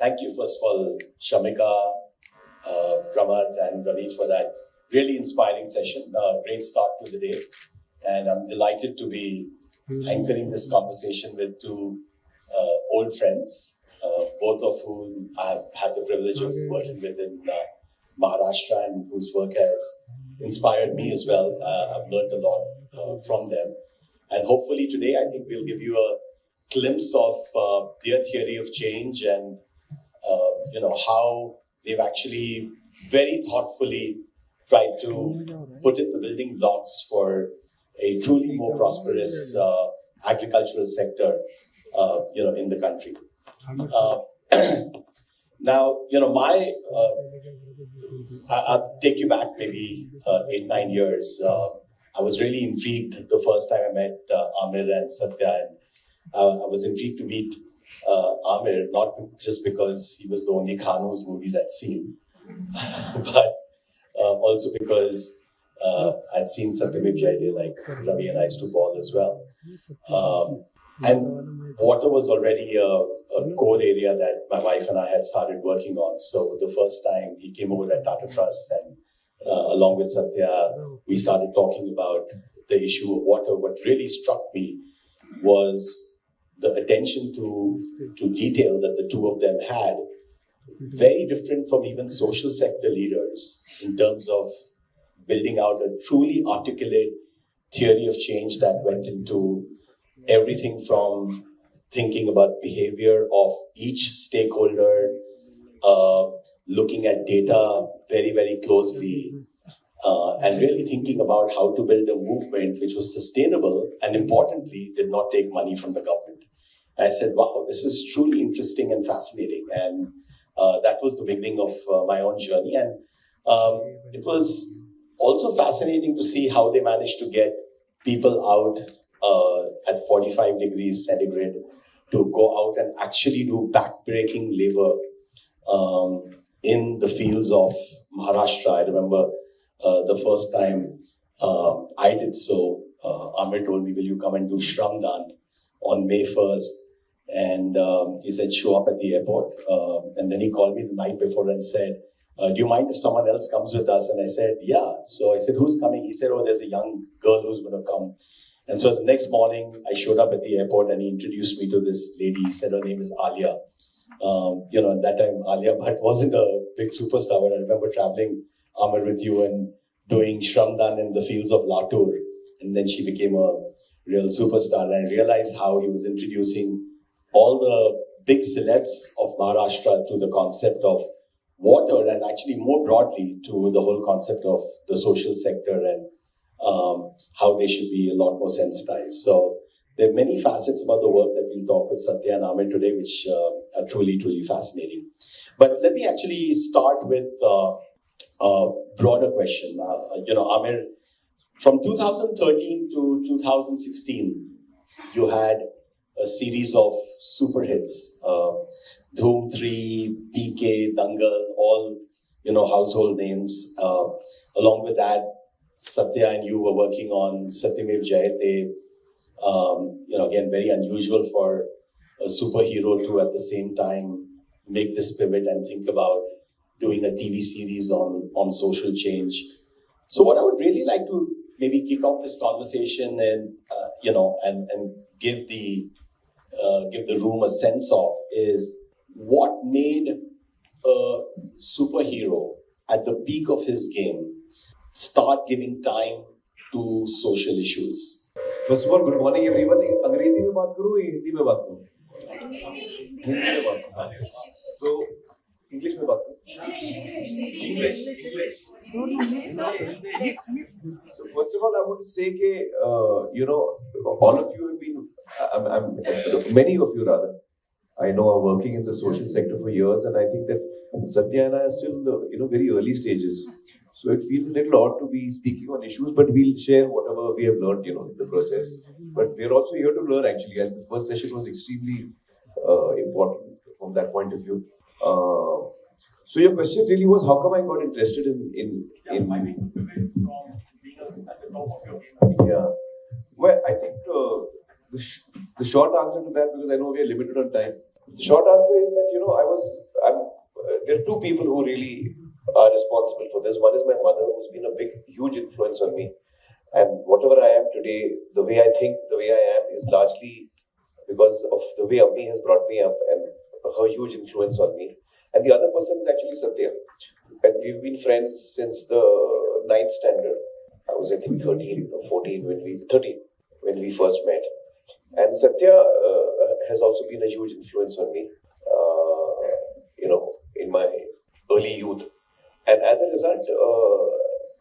thank you first of all, Shamika, Pramad and Ravi for that really inspiring session. Great start to the day. And I'm delighted to be anchoring this conversation with two old friends, both of whom I've had the privilege of working with in Maharashtra and whose work has inspired me as well. I've learned a lot from them. And hopefully today, I think we'll give you a glimpse of their theory of change and how they've actually very thoughtfully tried to put in the building blocks for a truly more prosperous agricultural sector, in the country. Now, I'll take you back maybe 8-9 years. I was really intrigued the first time I met Aamir and Satya, and I was intrigued to meet Aamir, not just because he was the only Khan whose movies I'd seen, but also because I'd seen Satyajit Jayade, like Ravi and I used to ball as well. And water was already a core area that my wife and I had started working on. So the first time he came over at Tata Trust and along with Satya, we started talking about the issue of water. What really struck me was the attention to detail that the two of them had, very different from even social sector leaders in terms of building out a truly articulate theory of change that went into everything from thinking about behavior of each stakeholder, looking at data very, very closely, and really thinking about how to build a movement which was sustainable and importantly did not take money from the government. And I said, wow, this is truly interesting and fascinating. And that was the beginning of my own journey. And it was also fascinating to see how they managed to get people out at 45 degrees centigrade to go out and actually do backbreaking labor in the fields of Maharashtra. I remember the first time I did so, Aamir told me, will you come and do Shramdan on May 1st? And he said, show up at the airport. And then he called me the night before and said, do you mind if someone else comes with us? And I said, yeah. So I said, who's coming? He said, oh, there's a young girl who's going to come. And so the next morning, I showed up at the airport and he introduced me to this lady. He said her name is Alia. At that time, Alia Bhatt wasn't a big superstar, but I remember traveling, Aamir, with you and doing Shramdan in the fields of Latur. And then she became a real superstar. And I realized how he was introducing all the big celebs of Maharashtra to the concept of water and actually more broadly to the whole concept of the social sector and how they should be a lot more sensitized. So there are many facets about the work that we'll talk with Satya and Aamir today, which are truly, truly fascinating. But let me actually start with a broader question. Aamir, from 2013 to 2016, you had a series of super hits, Dhoom 3, PK, Dangal, all, household names. Along with that, Satya and you were working on Satyamev Jayate, again, very unusual for a superhero to at the same time make this pivot and think about doing a TV series on social change. So what I would really like to maybe kick off this conversation and, and give the room a sense of is what made a superhero at the peak of his game start giving time to social issues. First of all, good morning everyone. अंग्रेजी में बात करूँ या हिंदी में बात करूँ? हिंदी में बात करूँ. So English में बात करूँ. English. So first of all, I want to say that all of you have been, many of you rather, I know are working in the social sector for years, and I think that Satya and I are still in the very early stages. So it feels a little odd to be speaking on issues, but we'll share whatever we have learned, in the process. But we're also here to learn actually, and the first session was extremely important from that point of view. So your question really was, how come I got interested in yeah. Well, I think the short answer to that, because I know we are limited on time. The short answer is that there are two people who really are responsible for this. One is my mother, who's been a huge influence on me. And whatever I am today, the way I think, the way I am is largely because of the way Ami has brought me up and her huge influence on me. And the other person is actually Satya. And we've been friends since the 9th standard. I was, I think, 13 or 14 when we first met. And Satya has also been a huge influence on me, in my early youth. And as a result,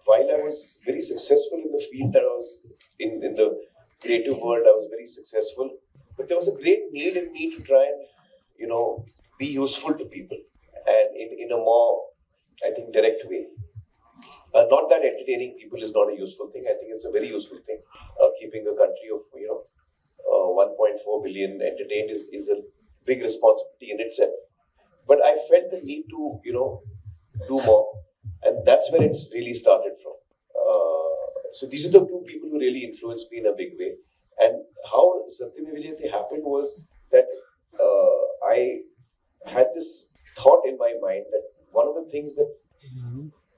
while I was very successful in the field that I was in the creative world, I was very successful. But there was a great need in me to try and, be useful to people, and in a more, I think, direct way. Not that entertaining people is not a useful thing. I think it's a very useful thing. Keeping a country of 1.4 billion entertained is a big responsibility in itself. But I felt the need to do more, and that's where it's really started from. So these are the two people who really influenced me in a big way. And how Satyam Vijayate happened was that I had this thought in my mind that one of the things that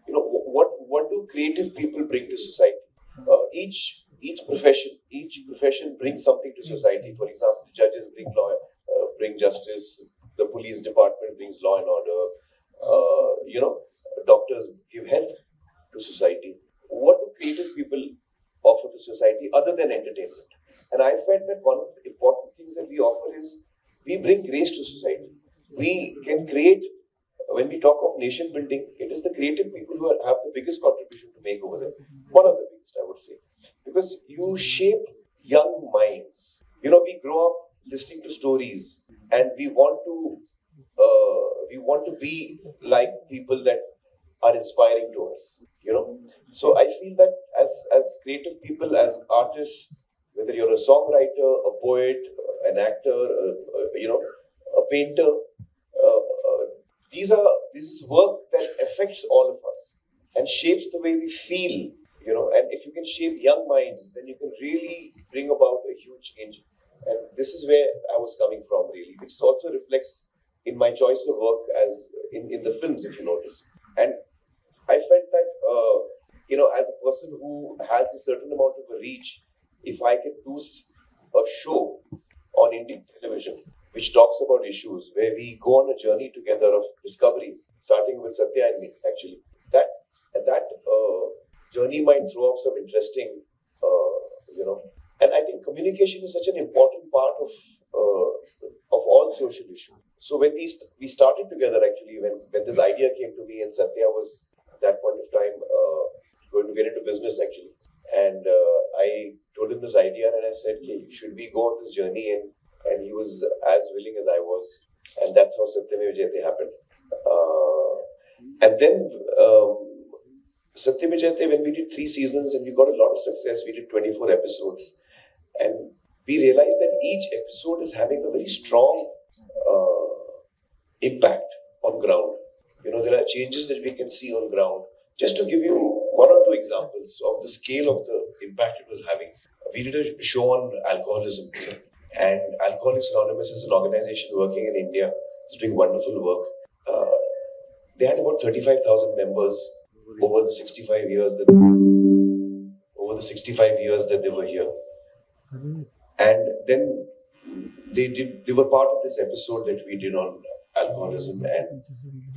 what do creative people bring to society? Each profession brings something to society. For example, judges bring justice. The police department brings law and order. Doctors give health to society. What do creative people offer to society other than entertainment? And I felt that one of the important things that we offer is we bring grace to society. We can create, when we talk of nation building, it is the creative people who have the biggest contribution to make over there. One of the biggest, I would say. Because you shape young minds. We grow up listening to stories, and we want to be like people that are inspiring to us. So I feel that as creative people, as artists, whether you're a songwriter, a poet, an actor, a painter, this is work that affects all of us and shapes the way we feel. And if you can shape young minds, then you can really bring about a huge change. And this is where I was coming from, really, which also reflects in my choice of work as in the films, if you notice. And I felt that, as a person who has a certain amount of a reach, if I can do a show on Indian television which talks about issues where we go on a journey together of discovery, starting with Satya and me, actually, that journey might throw up some interesting, and I think communication is such an important part of all social issues. So when we started together, actually, when this idea came to me, and Satya was at that point of time going to get into business, actually, and I told him this idea, and I said, "Okay, should we go on this journey?" And he was as willing as I was, and that's how Satyam Vijayate happened. And then Satyam Vijayate, when we did 3 seasons and we got a lot of success, we did 24 episodes, and we realized that each episode is having a very strong impact on ground. There are changes that we can see on ground. Just to give you 1 or 2 examples of the scale of the impact it was having, we did a show on alcoholism. And Alcoholics Anonymous is an organization working in India. It's doing wonderful work. They had about 35,000 members over the 65 years that they were here. And then they were part of this episode that we did on alcoholism, and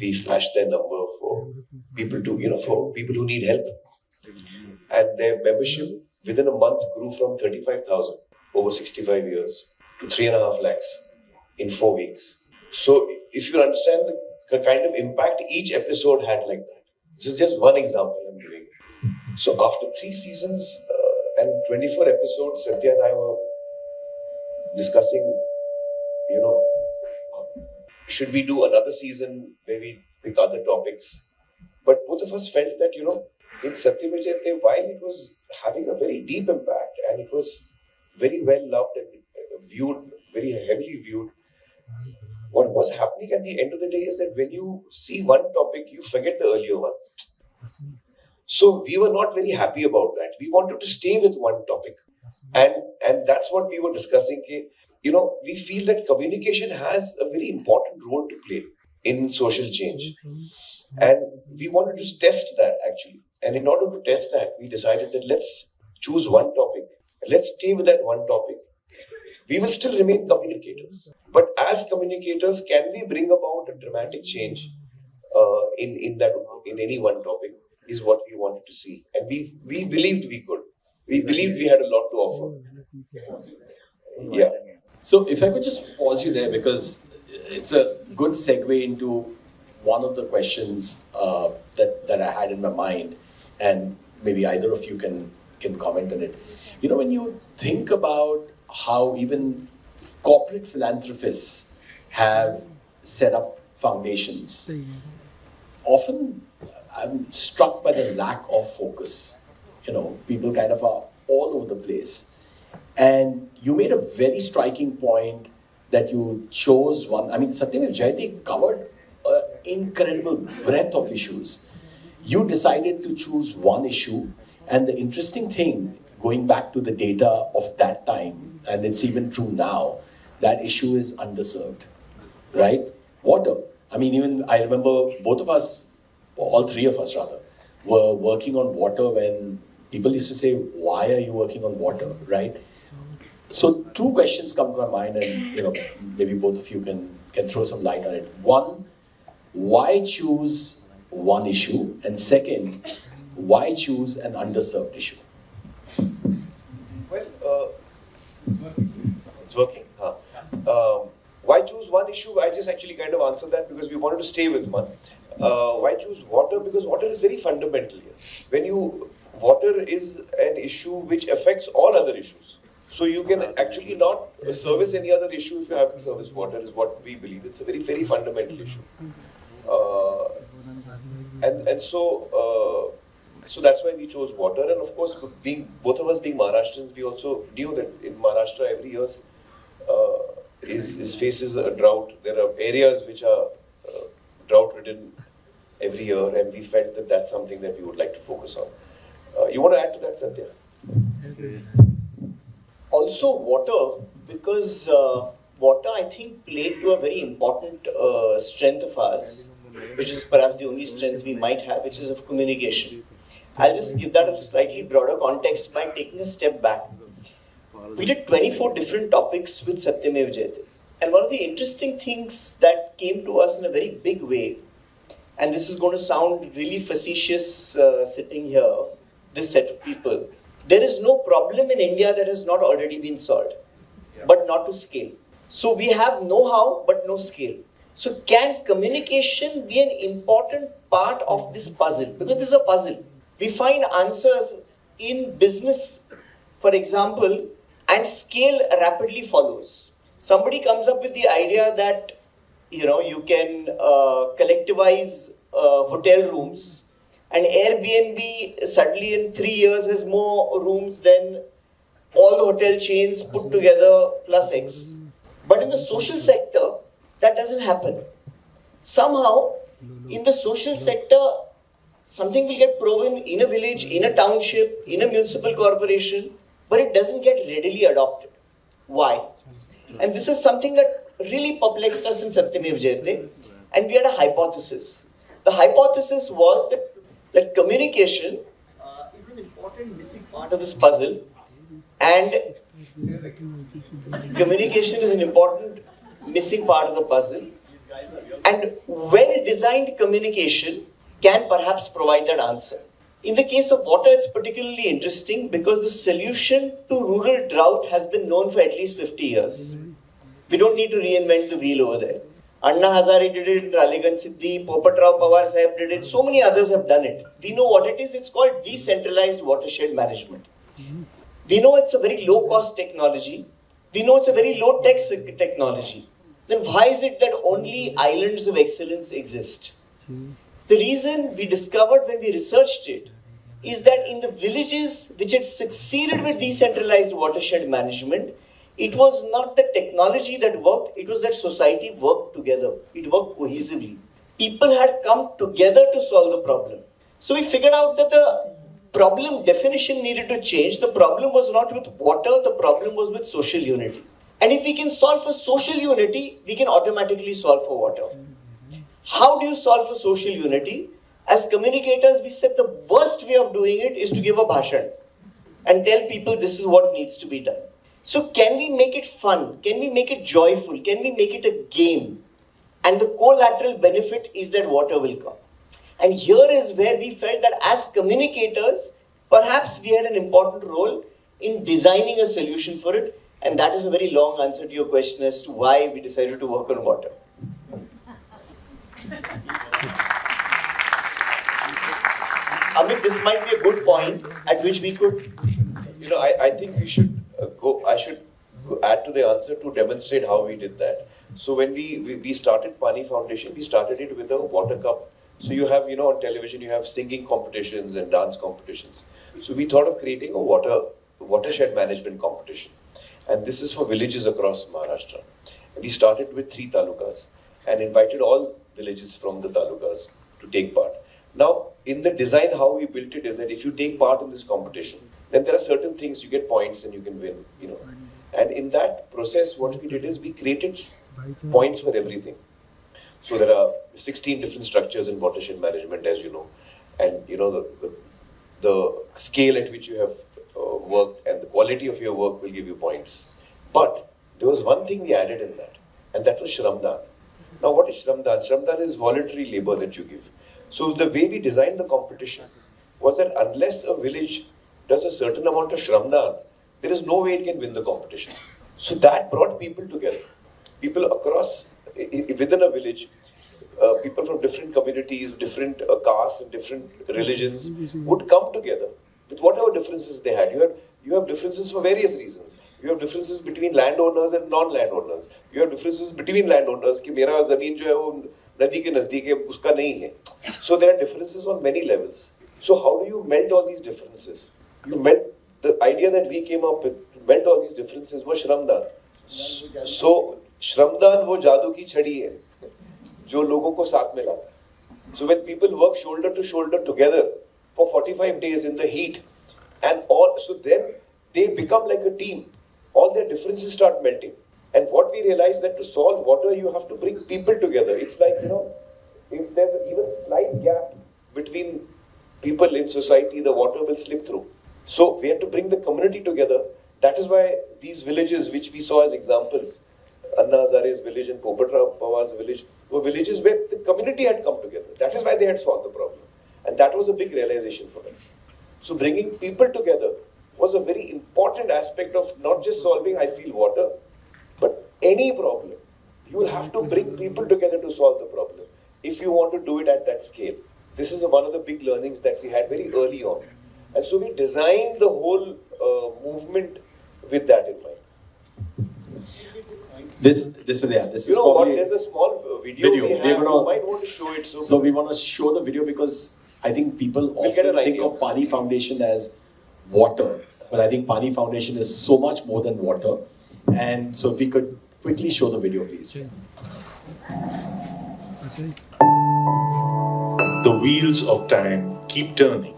we flashed their number for people who need help. And their membership within a month grew from 35,000 over 65 years to 3.5 lakhs in 4 weeks. So if you understand the kind of impact each episode had like that. This is just one example I'm giving. So after 3 seasons and 24 episodes, Satya and I were discussing, should we do another season where we pick other topics? But both of us felt that, in Satyam Vijayate, while it was having a very deep impact and it was very well loved and viewed, very heavily viewed, what was happening at the end of the day is that when you see one topic, you forget the earlier one. So we were not very happy about that. We wanted to stay with one topic. And that's what we were discussing. We feel that communication has a very important role to play in social change. And we wanted to test that actually. And in order to test that, we decided that let's choose one topic. Let's stay with that one topic. We will still remain communicators. But as communicators, can we bring about a dramatic change in any one topic is what we wanted to see. And we believed we could. We believed we had a lot to offer. Yeah. So if I could just pause you there, because it's a good segue into one of the questions that I had in my mind, and maybe either of you can comment on it. You know, when you think about how even corporate philanthropists have set up foundations, often I'm struck by the lack of focus. You know, people kind of are all over the place. And you made a very striking point that you chose one. I mean, Satyajit Jayati covered an incredible breadth of issues. You decided to choose one issue, and the interesting thing, going back to the data of that time, and it's even true now, that issue is underserved, right? Water. I mean, even I remember both of us, all three of us rather, were working on water when people used to say, why are you working on water, right? So two questions come to my mind, and you know, maybe both of you can throw some light on it. One, why choose one issue? And second, why choose an underserved issue? Well, it's working. Why choose one issue? I just actually kind of answered that because we wanted to stay with one. Why choose water? Because water is very fundamental here. Water is an issue which affects all other issues. So you can actually not service any other issue if you haven't serviced water, is what we believe. It's a very, very fundamental issue. So that's why we chose water. And of course, both of us being Maharashtrians, we also knew that in Maharashtra every year faces a drought. There are areas which are drought-ridden every year, and we felt that that's something that we would like to focus on. You want to add to that, Satya? Also water, because water I think played to a very important strength of ours, which is perhaps the only strength we might have, which is of communication. I'll just give that a slightly broader context by taking a step back. We did 24 different topics with Satyamev Jayate. And one of the interesting things that came to us in a very big way, and this is going to sound really facetious sitting here, this set of people, there is no problem in India that has not already been solved, but not to scale. So we have know-how, but no scale. So can communication be an important part of this puzzle? Because this is a puzzle. We find answers in business, for example, and scale rapidly follows. Somebody comes up with the idea that you can collectivize hotel rooms, and Airbnb suddenly in 3 years has more rooms than all the hotel chains put together plus X. But in the social sector, that doesn't happen. Somehow, in the social sector, something will get proven in a village, in a township, in a municipal corporation, but it doesn't get readily adopted. Why? And this is something that really perplexed us in Satyamev Jayate, and we had a hypothesis. The hypothesis was that communication is an important missing part of this puzzle, and communication is an important missing part of the puzzle, and well-designed communication can perhaps provide that answer. In the case of water, it's particularly interesting because the solution to rural drought has been known for at least 50 years. We don't need to reinvent the wheel over there. Anna Hazare did it, Ralegan Siddhi, Popatrao Pawar Sahib did it, so many others have done it. We know what it is, it's called decentralized watershed management. We know it's a very low-cost technology. We know it's a very low-tech technology. Then why is it that only islands of excellence exist? The reason we discovered when we researched it is that in the villages which had succeeded with decentralized watershed management, it was not the technology that worked, it was that society worked together. It worked cohesively. People had come together to solve the problem. So we figured out that the problem definition needed to change. The problem was not with water, the problem was with social unity. And if we can solve for social unity, we can automatically solve for water. How do you solve for social unity? As communicators, we said the worst way of doing it is to give a bhashan and tell people this is what needs to be done. So can we make it fun? Can we make it joyful? Can we make it a game? And the collateral benefit is that water will come. And here is where we felt that as communicators, perhaps we had an important role in designing a solution for it. And that is a very long answer to your question as to why we decided to work on water. Amit, this might be a good point at which we could... I think we should I should add to the answer to demonstrate how we did that. So when we started Paani Foundation, we started it with a water cup. So you have, on television, you have singing competitions and dance competitions. So we thought of creating a watershed management competition. And this is for villages across Maharashtra. We started with 3 talukas and invited all villages from the talukas to take part. Now, in the design, how we built it is that if you take part in this competition, then there are certain things, you get points and you can win, And in that process, what we did is we created points for everything. So there are 16 different structures in watershed management, as you know. And, the scale at which you have worked and the quality of your work will give you points. But there was one thing we added in that, and that was Shramdan. Now, what is Shramdan? Shramdan is voluntary labor that you give. So the way we designed the competition was that unless a village does a certain amount of Shramdan, there is no way it can win the competition. So that brought people together. People across, within a village, people from different communities, different castes and different religions would come together with whatever differences they had. You have differences for various reasons. You have differences between landowners and non-landowners. You have differences between landowners कि मेरा ज़मीन जो है वो नदी के नज़दीक है उसका नहीं है. So there are differences on many levels. So how do you melt all these differences? You melt the idea that we came up with to melt all these differences was Shramdan. So Shramdan वो जादू की छड़ी है जो लोगों को साथ में लाता है. So when people work shoulder to shoulder together for 45 days in the heat, and so then they become like a team. All their differences start melting. And what we realized that to solve water, you have to bring people together. It's like, if there's even slight gap between people in society, the water will slip through. So we had to bring the community together. That is why these villages, which we saw as examples, Anna Hazare's village and Popat Pawar's village, were villages where the community had come together. That is why they had solved the problem. And that was a big realization for us. So bringing people together was a very important aspect of not just solving, I feel, water, but any problem. You will have to bring people together to solve the problem if you want to do it at that scale. This is one of the big learnings that we had very early on. And so we designed the whole movement with that in mind. This is you know probably what? There's a small video. We might want to show it. So we want to show the video because I think people often think of Paani Foundation as water, but I think Paani Foundation is so much more than water. And so if we could quickly show the video, please. The wheels of time keep turning.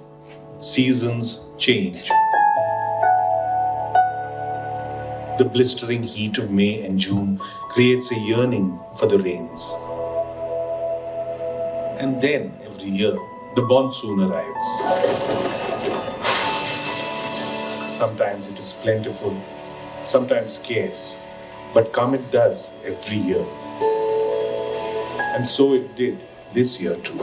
Seasons change. The blistering heat of May and June creates a yearning for the rains. And then, every year, the monsoon arrives. Sometimes it is plentiful, sometimes scarce, but come it does every year. And so it did this year too.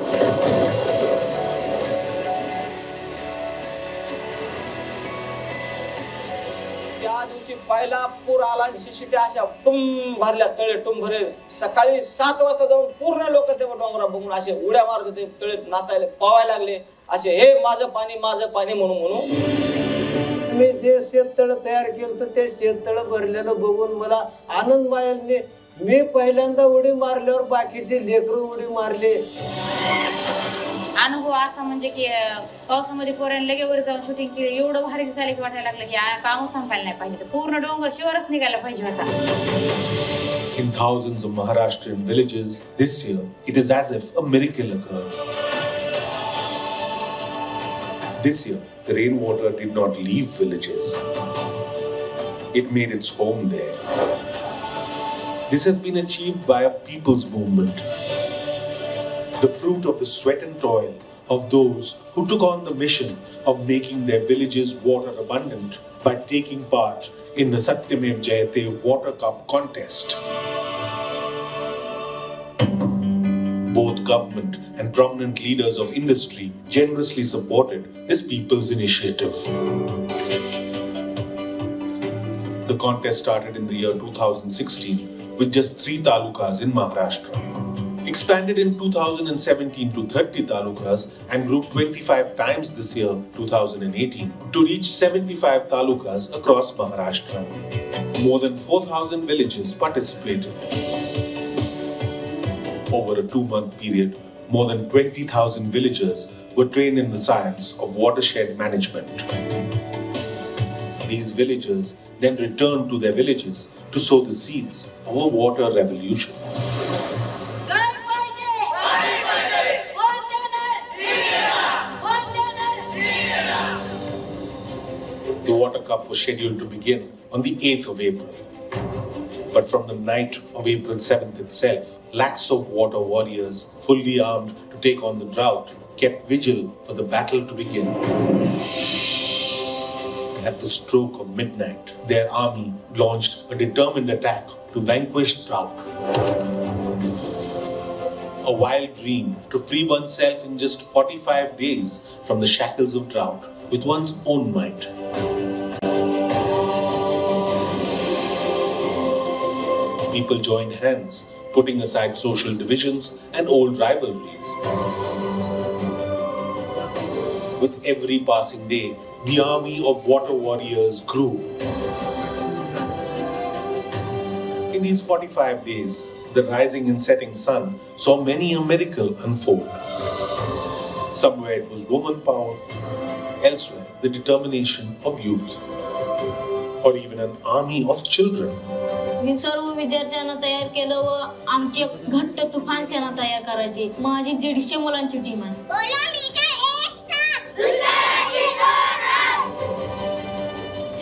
पहिला पूर आला आणि शिशिट्या अशा टुम भरल्या तळे टुम भरले सकाळी 7 वाजता जाऊन पूर्ण लोक ते डोंगरा बघून असे उड्या मारत होते तळे नाचायला पावायला लागले असे हे माझं पाणी म्हणून मी जे शेततळ तयार केलं तर ते शेततळ भरलेलं बघून मला आनंद मायलने मी पहिल्यांदा उडी मारल्यावर बाकीचे लेकरू उडी मारले अनुभव असा म्हणजे की पावसामध्ये पोरांना लगे वर जाऊन शूटिंग केलं एवढं भारी दिसायला की वाटायला लागलं की काम संपायला नाही पाहिजे तर पूर्ण डोंगर शिवरच निघायला पाहिजे होता. In thousands of Maharashtrian villages, this year, it is as if a miracle occurred. This year, the rainwater did not leave villages. It made its home there. This has been achieved by a people's movement. the fruit of the sweat and toil of those who took on the mission of making their villages water abundant by taking part in the Satyamev Jayate Water Cup contest. Both government and prominent leaders of industry generously supported this people's initiative. The contest started in the year 2016 with just 3 talukas in Maharashtra. Expanded in 2017 to 30 talukas and grew 25 times this year, 2018, to reach 75 talukas across Maharashtra. More than 4,000 villages participated. Over a 2-month period, more than 20,000 villagers were trained in the science of watershed management. These villagers then returned to their villages to sow the seeds of a water revolution. The Water Cup was scheduled to begin on the 8th of April. But from the night of April 7th itself, lakhs of water warriors, fully armed to take on the drought, kept vigil for the battle to begin. At the stroke of midnight, their army launched a determined attack to vanquish drought. A wild dream to free oneself in just 45 days from the shackles of drought with one's own might. People joined hands, putting aside social divisions and old rivalries. With every passing day, the army of water warriors grew. In these 45 days, the rising and setting sun saw many a miracle unfold. Somewhere it was woman power, elsewhere the determination of youth, or even an army of children. मी सर्व विद्यार्थ्यांना तयार केलं व आमची एक घट्ट तुफान सेना तयार करायची. माझी 150 मुलांची टीम आहे.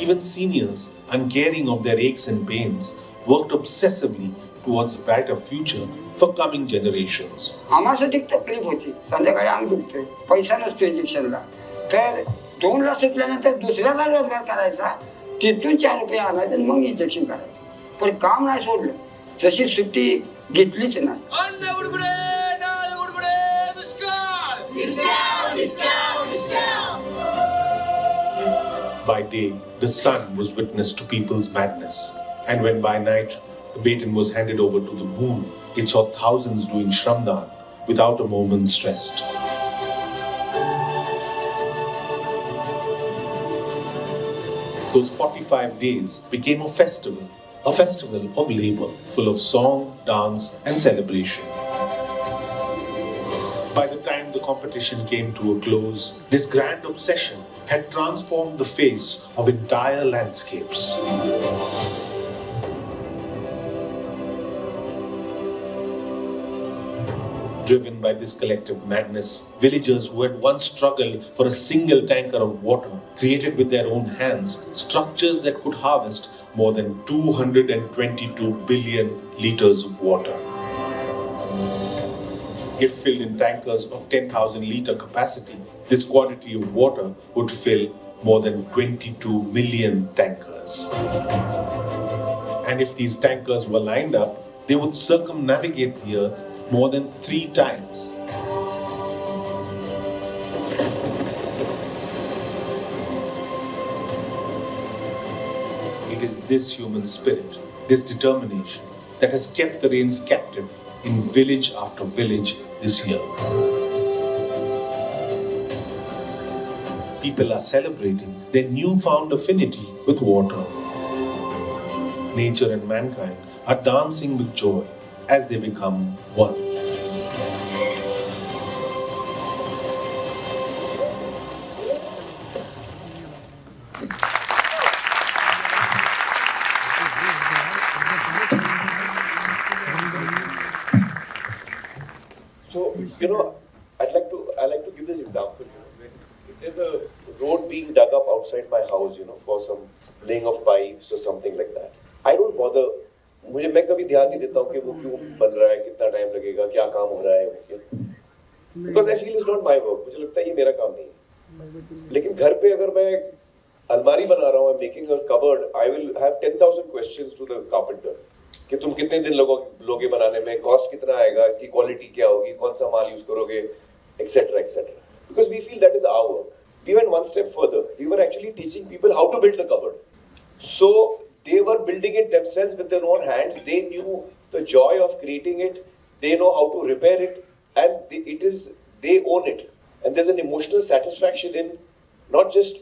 Even seniors, uncaring of their aches and pains, worked obsessively towards a brighter future for coming generations. आम्हासाठी तकलीफ होती. संध्याकाळी अंग दुखते, पैसा नसतो इंजेक्शनला. तर 2 ला सुटल्यानंतर दुसऱ्याचा रोजगार करायचा, तिथून 4 रुपये आणायचे आणि मग इंजेक्शन करायचं. पण काम नाही सोडलं. जशी सुट्टी घेतलीच नाही. By day, the sun was witness to people's madness. And when by night, the baton was handed over to the moon, it saw thousands doing Shramdan without a moment's rest. Those 45 days became a festival of labor, full of song, dance, and celebration. By the time the competition came to a close, this grand obsession had transformed the face of entire landscapes. Driven by this collective madness, villagers who had once struggled for a single tanker of water created with their own hands structures that could harvest more than 222 billion liters of water. If filled in tankers of 10,000 litre capacity, this quantity of water would fill more than 22 million tankers. And if these tankers were lined up, they would circumnavigate the earth more than 3 times. It is this human spirit, this determination, that has kept the rains captive in village after village this year. People are celebrating their newfound affinity with water. Nature and mankind are dancing with joy as they become one. So, I like to give this example. There's a road being dug up outside my house, for some laying of pipes or something like that. I don't bother. मैं कभी ध्यान नहीं देता हूँ कि वो क्यों बन रहा है, कितना टाइम लगेगा, क्या काम हो रहा है. because I feel it's not my work. मुझे लगता है ये मेरा काम नहीं है. लेकिन घर पे अगर मैं अलमारी बना रहा हूँ, I'm making a cupboard, I will have 10,000 questions to the carpenter. कि तुम कितने दिन लोगे बनाने में, कॉस्ट कितना आएगा, इसकी क्वालिटी क्या होगी, कौन सा माल यूज करोगे, etc. etc. Because we feel that is our work. We went one step further. We were actually teaching people how to build the cupboard. So they were building it themselves with their own hands. They knew the joy of creating it. They know how to repair it, and they own it. And there's an emotional satisfaction in not just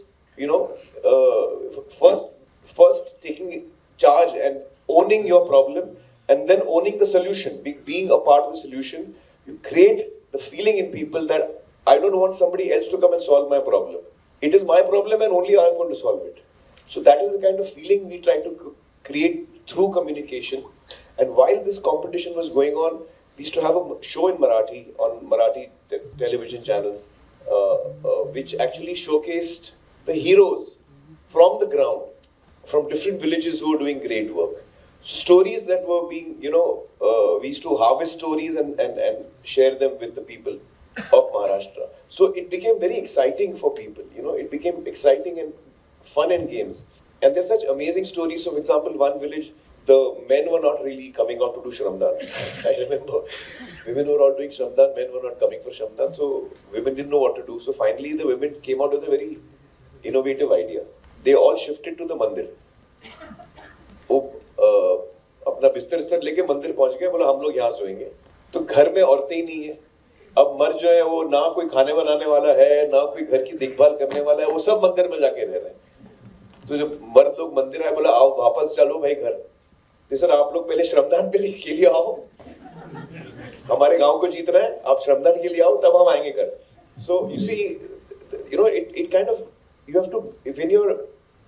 first taking charge and owning your problem, and then owning the solution, being a part of the solution. You create the feeling in people that I don't want somebody else to come and solve my problem. It is my problem and only I am going to solve it. So that is the kind of feeling we try to create through communication. And while this competition was going on, we used to have a show in Marathi on Marathi television channels, which actually showcased the heroes from the ground, from different villages who were doing great work. So stories that were being, we used to harvest stories and share them with the people of Maharashtra. So it became very exciting for people, it became exciting and fun and games. And there's such amazing stories. So for example, one village, the men were not really coming out to do Shramdan. I remember women were all doing Shramdan, men were not coming for Shramdan. So women didn't know what to do. So finally the women came out with a very innovative idea. They all shifted to the mandir. अपना बिस्तर लेके मंदिर पहुंच गए, बोला हम लोग यहाँ सोएंगे. तो घर में औरतें ही नहीं है. अब मर्द जो है वो ना कोई खाने बनाने वाला है, ना कोई घर की देखभाल करने वाला है, वो सब मंदिर में जाके रह रहे हैं. तो जब मर्द लोग मंदिर आए, बोला आओ वापस चलो भाई घर. तो सर आप लोग पहले श्रमदान के लिए आओ, हमारे गांव को जीतना है, आप श्रमदान के लिए आओ तब हम आएंगे घर. So you see, it kind of, you have to, when you're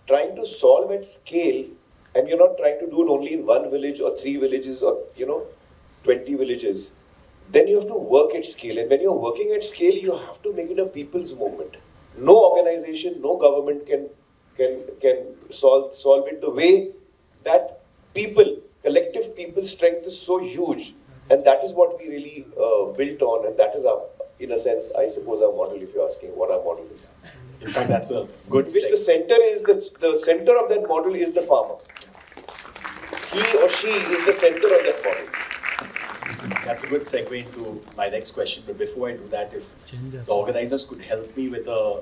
trying to solve at scale, and you're not trying to do it only in one village or 3 villages or 20 villages, then you have to work at scale. And when you're working at scale, you have to make it a people's movement. No organization, no government can solve it the way that people, collective people strength is so huge. And that is what we really built on, and that is our, in a sense, I suppose, our model, if you're asking what our model is. In fact, that's a good which the center is the center of that model is the farmer. He or she is the center of that model. That's a good segue into my next question. But before I do that, if the organizers could help me with a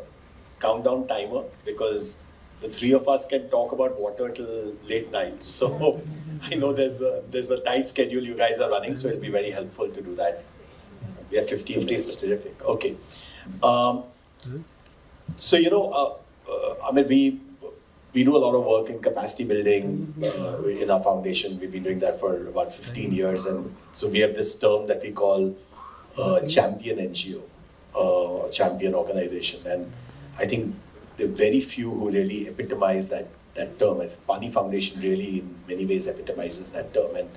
countdown timer, because the 3 of us can talk about water till late night. So I know there's a tight schedule you guys are running, so it'll be very helpful to do that. We have 15 minutes. Terrific. Okay. So Aamir, we do a lot of work in capacity building in our foundation. We've been doing that for about 15 years, and so we have this term that we call champion NGO, champion organization. And I think there are very few who really epitomize that term. Paani Foundation really, in many ways, epitomizes that term, and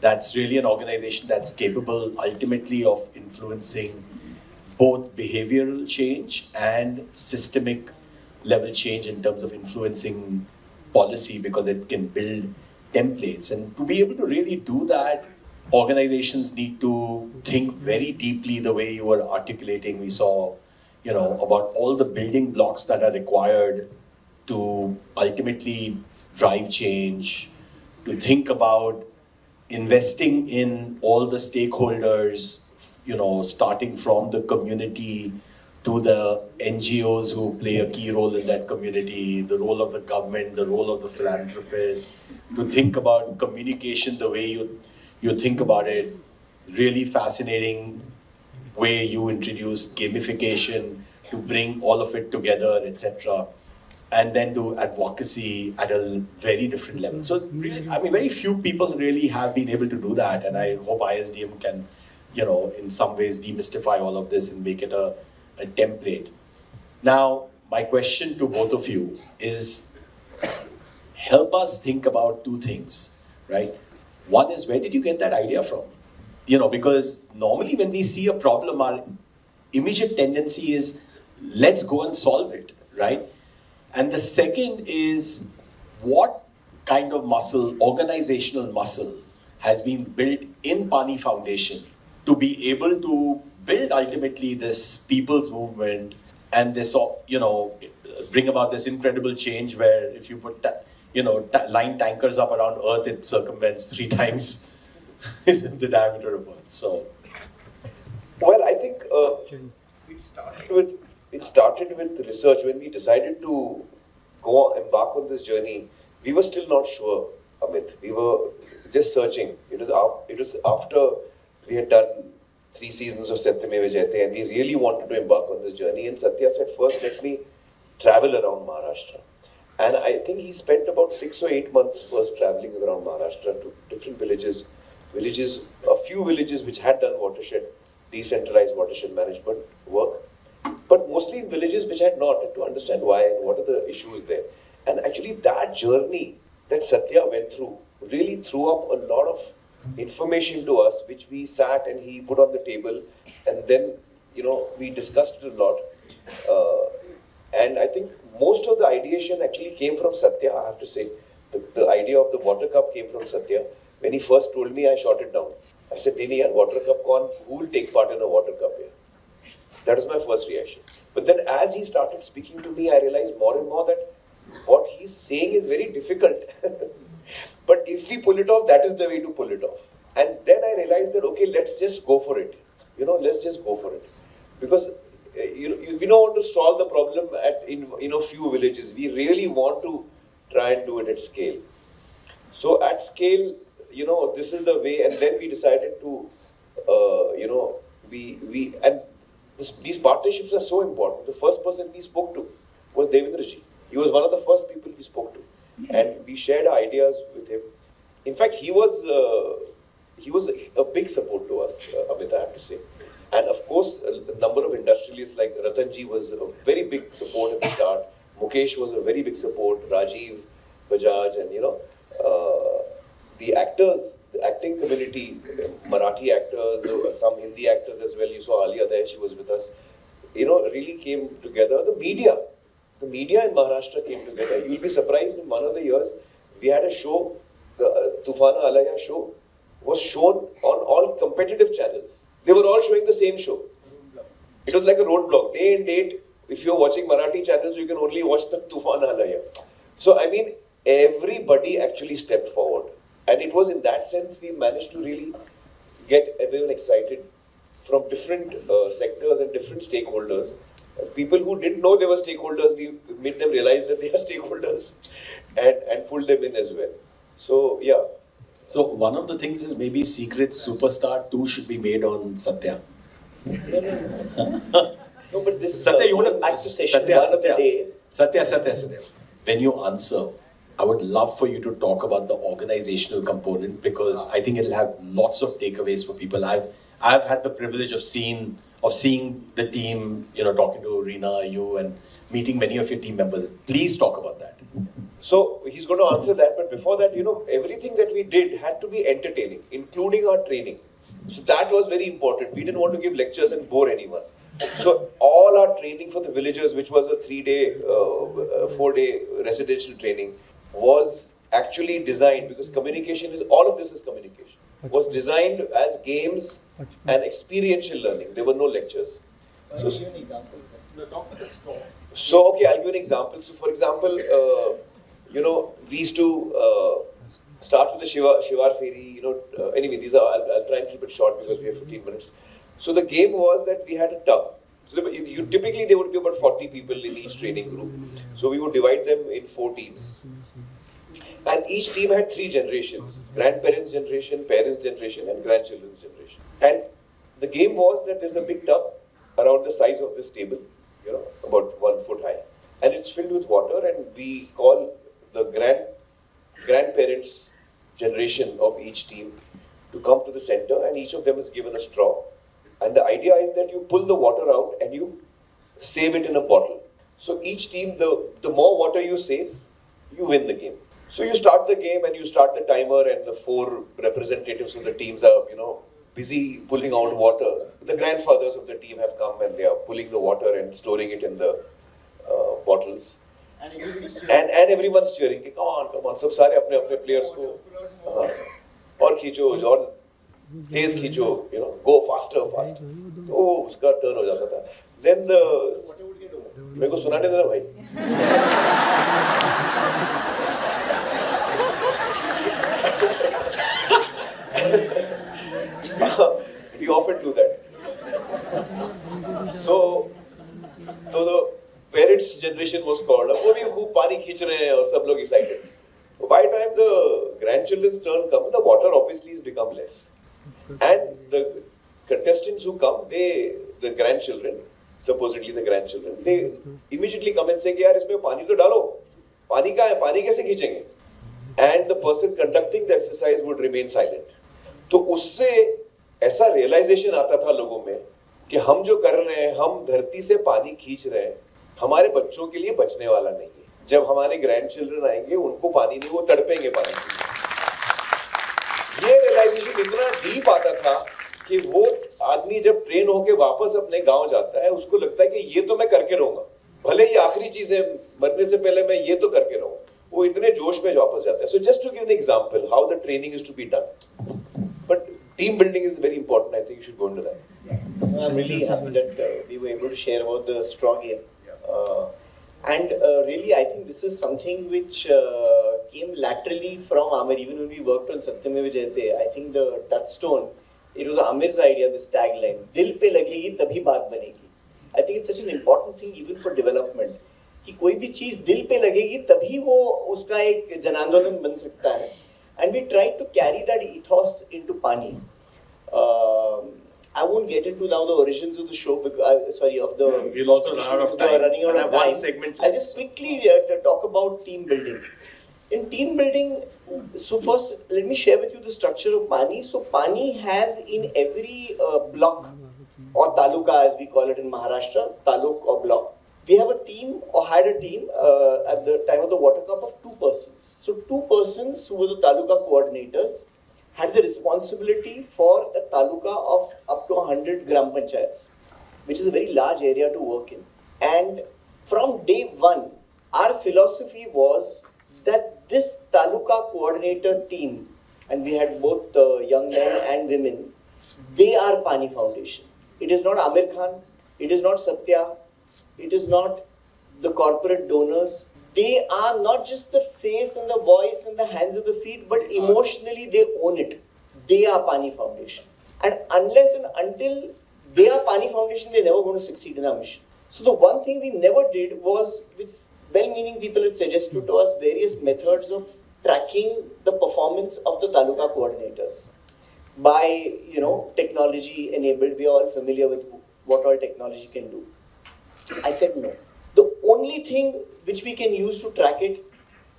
that's really an organization that's capable ultimately of influencing both behavioral change and systemic level change in terms of influencing policy, because it can build templates. And to be able to really do that, organizations need to think very deeply the way you were articulating. We saw, about all the building blocks that are required to ultimately drive change, to think about investing in all the stakeholders, starting from the community to the NGOs who play a key role in that community, the role of the government, the role of the philanthropist, to think about communication the way you think about it. Really fascinating way you introduced gamification to bring all of it together, etc. And then do advocacy at a very different level. So really, very few people really have been able to do that, and I hope ISDM can, in some ways demystify all of this and make it a template. Now, my question to both of you is, help us think about 2 things, right? One is, where did you get that idea from? Because normally when we see a problem, our immediate tendency is, let's go and solve it, right? And the second is, what kind of muscle, organizational muscle, has been built in Paani Foundation to be able to build ultimately this people's movement and this, bring about this incredible change where if you put, line tankers up around Earth, it circumvents 3 times the diameter of Earth. So, well, I think it started with research. When we decided to embark on this journey, we were still not sure, Amit. We were just searching. It was after we had done 3 seasons of Satyameva Jayate, and we really wanted to embark on this journey. And Satya said, first, let me travel around Maharashtra. And I think he spent about 6 or 8 months first traveling around Maharashtra to different villages, a few villages which had done decentralized watershed management work, but mostly in villages which had not, to understand why and what are the issues there. And actually that journey that Satya went through really threw up a lot of information to us, which we sat and he put on the table, and then, we discussed it a lot. And I think most of the ideation actually came from Satya, I have to say. The idea of the water cup came from Satya. When he first told me, I shot it down. I said, "Nahi yaar, water cup who will take part in a water cup here?" That was my first reaction. But then as he started speaking to me, I realized more and more that what he's saying is very difficult. But if we pull it off, that is the way to pull it off. And then I realized that, okay, let's just go for it. Let's just go for it. Because we don't want to solve the problem in few villages. We really want to try and do it at scale. So at scale, this is the way. And then we decided to, these partnerships are so important. The first person we spoke to was Devendraji. He was one of the first people we spoke to. And we shared our ideas with him. In fact, he was a big support to us, Amit, I have to say. And of course, a number of industrialists like Ratanji was a very big support at the start. Mukesh was a very big support. Rajiv, Bajaj, and the actors, the acting community, Marathi actors, some Hindi actors as well. You saw Alia there; she was with us. Really came together. The media in Maharashtra came together. You'll be surprised. In one of the years, we had a show, the Tufana Alaya show, was shown on all competitive channels. They were all showing the same show. It was like a roadblock. Day and date, if you're watching Marathi channels, you can only watch the Tufan Alaya. So, I mean, everybody actually stepped forward. And it was in that sense we managed to really get everyone excited from different sectors and different stakeholders. People who didn't know they were stakeholders, we made them realize that they are stakeholders and pulled them in as well. So, yeah. So one of the things is maybe Secret Superstar 2 should be made on Satya. No, but this Satya, you want to back to session one of the day. Satya. When you answer, I would love for you to talk about the organizational component, because I think it'll have lots of takeaways for people. I've had the privilege of seeing the team, talking to Reena, you, and meeting many of your team members. Please talk about that. So he's going to answer that, but before that, everything that we did had to be entertaining, including our training. So that was very important. We didn't want to give lectures and bore anyone. So all our training for the villagers, which was a 4-day residential training, was actually designed, because all of this is communication, was designed as games and experiential learning. There were no lectures. So, okay, I'll give an example. So, for example, we used to start with the Shivar Feri, anyway, I'll try and keep it short because we have 15 minutes. So, the game was that we had a tub. So, typically there would be about 40 people in each training group. So, we would divide them in 4 teams. And each team had 3 generations: grandparents' generation, parents' generation, and grandchildren's generation. And the game was that there's a big tub around the size of this table, about 1 foot high. And it's filled with water, and we call the grandparents' generation of each team to come to the center, and each of them is given a straw. And the idea is that you pull the water out and you save it in a bottle. So each team, the more water you save, you win the game. So you start the game and you start the timer, and the 4 representatives of the teams are, busy pulling out water. The grandfathers of the team have come and they are pulling the water and storing it in the bottles. And everyone's cheering. Come on. Sab sare apne players ko aur khicho, aur tez khicho, go faster. तो उसका turn हो जाता था. Then मेरे को सुनाने देना भाई. We often do that. So the parents' generation was called. अब वो भी खूब पानी खींच रहे हैं और सब लोग excited. By the time the grandchildren's turn comes, the water obviously has become less. And the contestants who come, the grandchildren, supposedly the grandchildren, they immediately come and say कि यार इसमें पानी तो डालो, पानी कहाँ है, पानी कैसे खींचेंगे? And the person conducting the exercise would remain silent. तो उससे ऐसा realization आता था लोगों में कि हम जो कर रहे हैं, हम धरती से पानी खींच रहे हैं, हमारे बच्चों के लिए बचने वाला नहीं है. जब हमारे ग्रैंडचिल्ड्रन आएंगे, उनको पानी नहीं, वो तड़पेंगे पानी के लिए. ये रियलाइजेशन इतना डीप आता था कि वो आदमी जब ट्रेन होके वापस अपने गांव जाता है, उसको लगता है कि ये तो मैं करके रहूंगा, भले ही आखिरी चीज है, मरने से पहले मैं ये तो करके रहूं. वो इतने जोश में वापस जाता है. So just to give an example how the training is to be done. But team building is very important. I think you should go into that. I'm really happy that we were able to share about the straw game. And really, I think this is something which came laterally from Aamir. Even when we worked on Satyamev Jayate, I think the touchstone, it was Aamir's idea, this tagline, "Dil pe lagegi tabhi baat banegi." I think it's such an important thing even for development. कि कोई भी चीज दिल पे लगेगी तभी वो उसका एक जनांदोलन बन सकता है. And we tried to carry that ethos into Paani. I won't get into now the origins of the show because of the. We'll also run out of time. Running out of time. One segment. I'll just quickly talk about team building. In team building, so first let me share with you the structure of Paani. So Paani has in every block or taluka as we call it in Maharashtra, taluk or block. We have a team or had a team at the time of the water cup of 2 persons. So 2 persons who were the taluka coordinators had the responsibility for a taluka of up to 100 gram panchayats, which is a very large area to work in. And from day one, our philosophy was that this taluka coordinator team, and we had both young men and women, they are Paani Foundation. It is not Aamir Khan, it is not Satya, it is not the corporate donors. They are not just the face and the voice and the hands and the feet, but emotionally they own it. They are Paani Foundation. And unless and until they are Paani Foundation, they're never going to succeed in our mission. So the one thing we never did was, which well-meaning people had suggested to us, various methods of tracking the performance of the taluka coordinators. By, technology enabled, we are all familiar with what all technology can do. I said no. The only thing which we can use to track it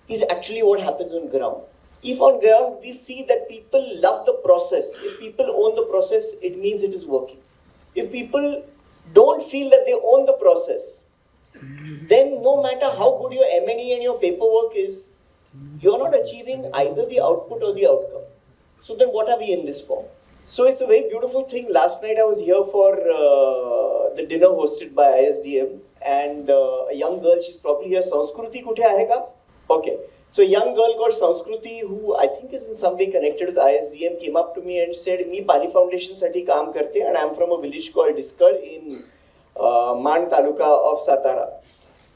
is actually what happens on ground. If on ground we see that people love the process, if people own the process, it means it is working. If people don't feel that they own the process, then no matter how good your M&E and your paperwork is, you're not achieving either the output or the outcome. So then what are we in this for? So it's a very beautiful thing. Last night I was here for the dinner hosted by ISDM, and a young girl, she's probably here, Sanskruti kuthe aayega? Okay. So a young girl called Sanskruti, who I think is in some way connected with ISDM, came up to me and said, "Me Paani Foundation sati kaam karte, and I'm from a village called Diskal in Maan Taluka of Satara."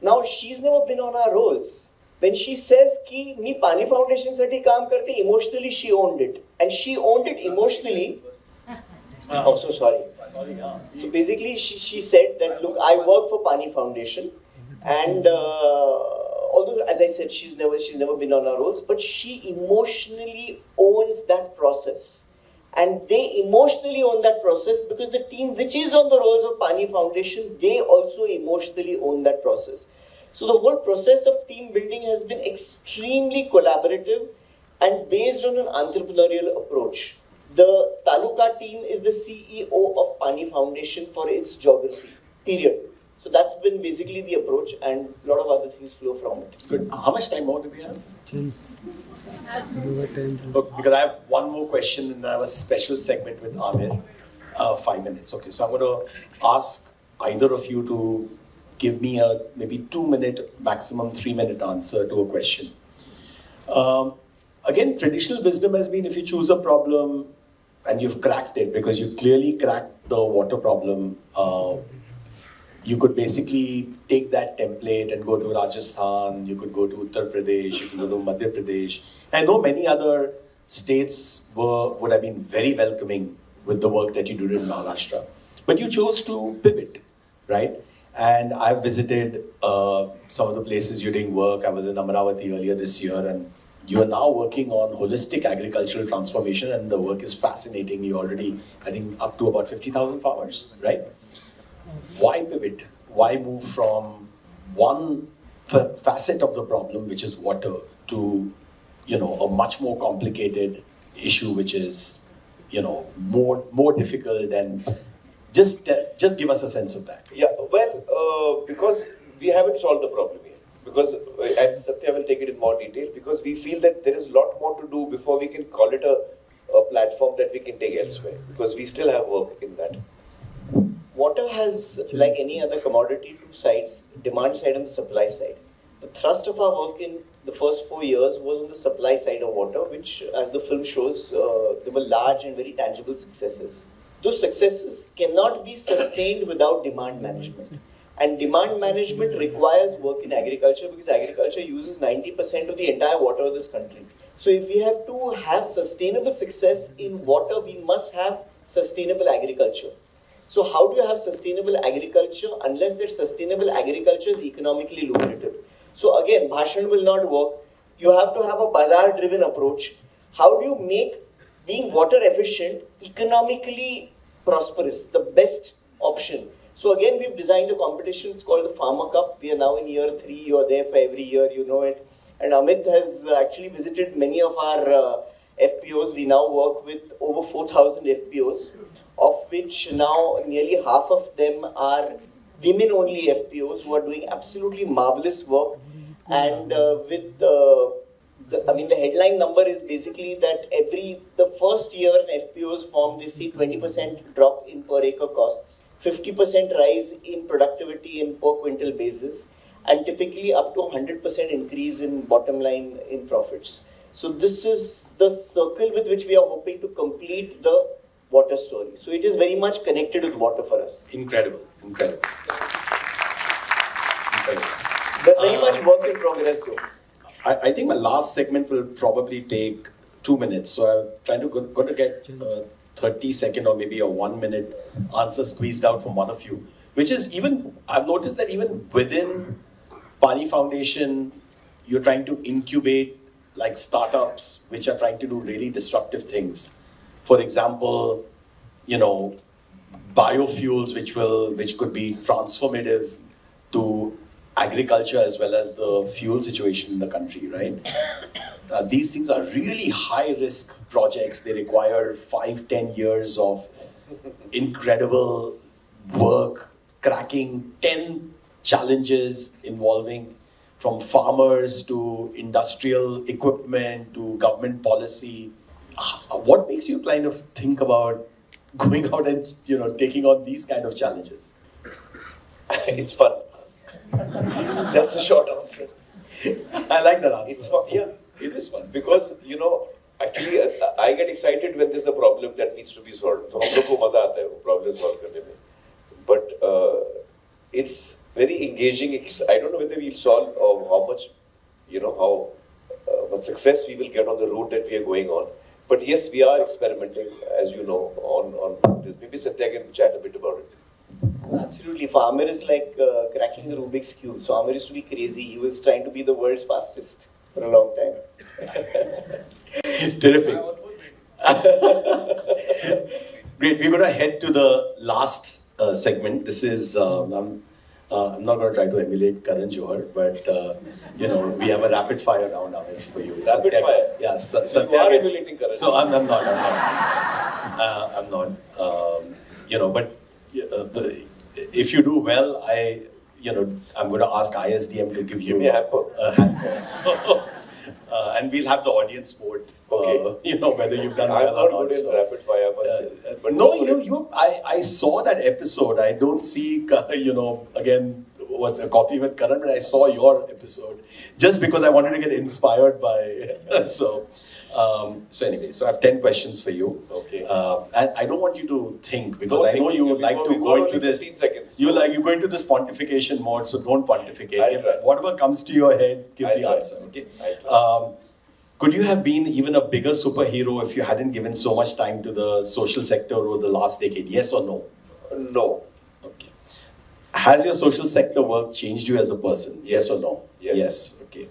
Now she's never been on our rolls. When she says ki me Paani Foundation sati kaam karte, emotionally she owned it, and she owned it emotionally. Oh, so sorry. So basically, she said that, look, I work for Paani Foundation, and although, as I said, she's never been on our rolls, but she emotionally owns that process, and they emotionally own that process because the team which is on the rolls of Paani Foundation, they also emotionally own that process. So the whole process of team building has been extremely collaborative and based on an entrepreneurial approach. The Taluka team is the CEO of Paani Foundation for its geography, period. So that's been basically the approach, and a lot of other things flow from it. Good. How much time more do we have? 10. Look, because I have one more question and I have a special segment with Aamir. 5 minutes. Okay, so I'm going to ask either of you to give me a maybe 2-minute, maximum 3-minute answer to a question. Again, traditional wisdom has been if you choose a problem, and you've cracked it because you clearly cracked the water problem. You could basically take that template and go to Rajasthan, you could go to Uttar Pradesh, you could go to Madhya Pradesh. I know many other states would have been very welcoming with the work that you did in Maharashtra. But you chose to pivot, right? And I've visited some of the places you're doing work. I was in Amaravati earlier this year, and you are now working on holistic agricultural transformation, and the work is fascinating. You're already, I think, up to about 50,000 farmers, right? Why pivot? Why move from one facet of the problem, which is water, to a much more complicated issue, which is more difficult? And just give us a sense of that. Yeah, well, because we haven't solved the problem yet. Because, and Satya will take it in more detail, because we feel that there is a lot more to do before we can call it a platform that we can take elsewhere. Because we still have work in that. Water has, like any other commodity, two sides, demand side and the supply side. The thrust of our work in the first 4 years was on the supply side of water, which, as the film shows, there were large and very tangible successes. Those successes cannot be sustained without demand management. And demand management requires work in agriculture, because agriculture uses 90% of the entire water of this country. So if we have to have sustainable success in water, we must have sustainable agriculture. So how do you have sustainable agriculture unless that sustainable agriculture is economically lucrative? So again, bhashan will not work. You have to have a bazaar-driven approach. How do you make being water efficient economically prosperous, the best option? So again, we've designed a competition. It's called the Farmer Cup. We are now in year 3. You are there for every year. You know it. And Amit has actually visited many of our FPOs. We now work with over 4,000 FPOs, of which now nearly half of them are women-only FPOs who are doing absolutely marvelous work. And with the headline number is basically that the first year FPOs form, they see 20% drop in per acre costs, 50% rise in productivity in per quintal basis, and typically up to 100% increase in bottom line in profits. So this is the circle with which we are hoping to complete the water story. So it is very much connected with water for us. Incredible. There's very much work in progress though. I think my last segment will probably take 2 minutes. So I'm trying to get 30-second or maybe a 1 minute answer squeezed out from one of you. Which is I've noticed that even within Paani Foundation, you're trying to incubate like startups which are trying to do really disruptive things. For example, biofuels which could be transformative to agriculture as well as the fuel situation in the country, right? These things are really high-risk projects. They require 5-10 years of incredible work, cracking 10 challenges involving from farmers to industrial equipment to government policy. What makes you kind of think about going out and taking on these kind of challenges? It's fun. That's a short answer. I like that answer. It's fun. Yeah, it is fun because actually I get excited when there's a problem that needs to be solved. So हम लोग को मजा आता है वो problem solve करने में. But it's very engaging. I don't know whether we'll solve or how much, how much success we will get on the route that we are going on. But yes, we are experimenting, as you know, on this. Maybe Satya can chat a bit about it. Absolutely. For Aamir is like cracking the Rubik's Cube. So Aamir used to be crazy. He was trying to be the world's fastest for a long time. Terrific. Great. We're going to head to the last segment. This is, I'm not going to try to emulate Karan Johar, but we have a rapid fire round, Aamir, for you. Rapid fire? Yeah. So you are emulating Karan. So I'm not. I'm not. But if you do well, I'm going to ask ISDM to give you a hamper. So, and we'll have the audience vote. Okay. Whether you've done well or not. I'm not good in rapid fire, but no, I saw that episode. I don't see, again, what's a coffee with Karan, but I saw your episode just because I wanted to get inspired by. So, So anyway, so I have 10 questions for you. Okay. And I don't want you to think because Don't I know think. you like to We've go got into only this. 15 seconds. You go into this pontification mode, so don't pontificate. I'll try. Whatever comes to your head, give I'll the try. answer. Okay. I'll try. Could you have been even a bigger superhero if you hadn't given so much time to the social sector over the last decade? Yes or no? No. Okay. Has your social sector work changed you as a person? Yes or no? Yes. Okay.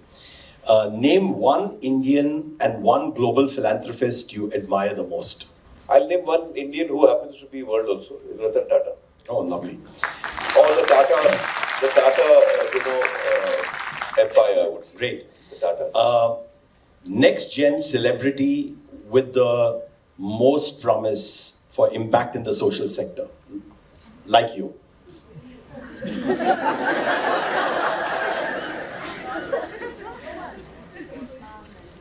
Name one Indian and one global philanthropist you admire the most. I'll name one Indian who happens to be world also, Ratan Tata. Oh, lovely. Or the Tata, empire, I would say. Great. The Tatas. Next gen celebrity with the most promise for impact in the social sector, like you.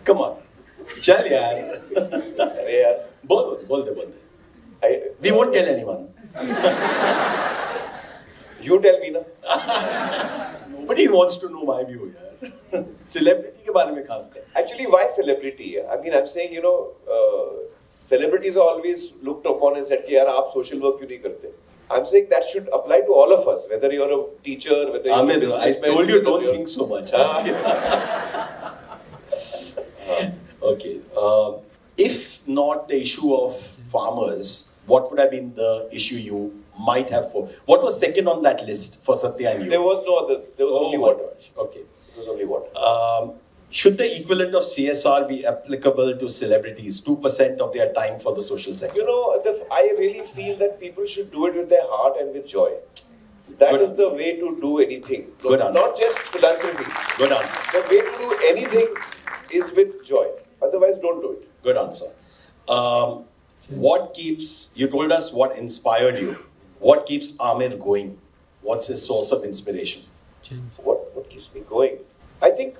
Come on, chal yaar. अरे यार, बोल दे. We won't tell anyone. You tell me na. Nobody wants to know my view yaar. Celebrity के बारे में खास कर. Actually, why celebrity? I mean, I'm saying, celebrities are always looked upon and said, कि यार आप social work क्यों नहीं करते? I'm saying that should apply to all of us, whether you're a teacher, whether you're Aamir, a businessman. I told you don't think so much. Okay. If not the issue of farmers, what would have been the issue you might have for? What was second on that list for Satya and you? There was no other. There was only water. Okay. It was only water. Should the equivalent of CSR be applicable to celebrities? 2% of their time for the social sector. I really feel that people should do it with their heart and with joy. That is the way to do anything. Good answer. Not just philanthropy. Good answer. The way to do anything is with joy. Otherwise, don't do it. Good answer. You told us what inspired you. What keeps Aamir going? What's his source of inspiration? What keeps me going? I think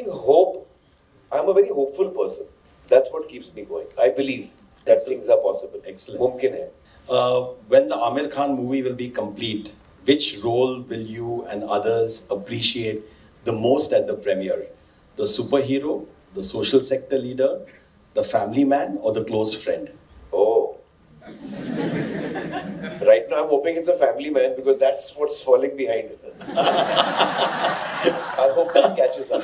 hope. I'm a very hopeful person. That's what keeps me going. I believe that things are possible. Excellent. Mumkin hai. When the Aamir Khan movie will be complete, which role will you and others appreciate the most at the premiere? The superhero, the social sector leader, the family man, or the close friend? Oh. Right now I'm hoping it's a family man because that's what's falling behind. I hope that catches up.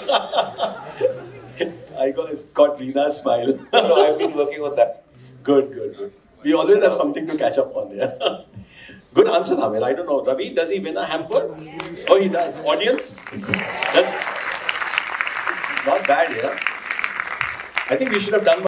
I got Reena's smile. No, I've been working on that. Good. We always have something to catch up on. Yeah. Good answer, Aamir. I don't know. Ravi, does he win a hamper? Oh, he does. Audience? Not bad, yeah. I think we should have done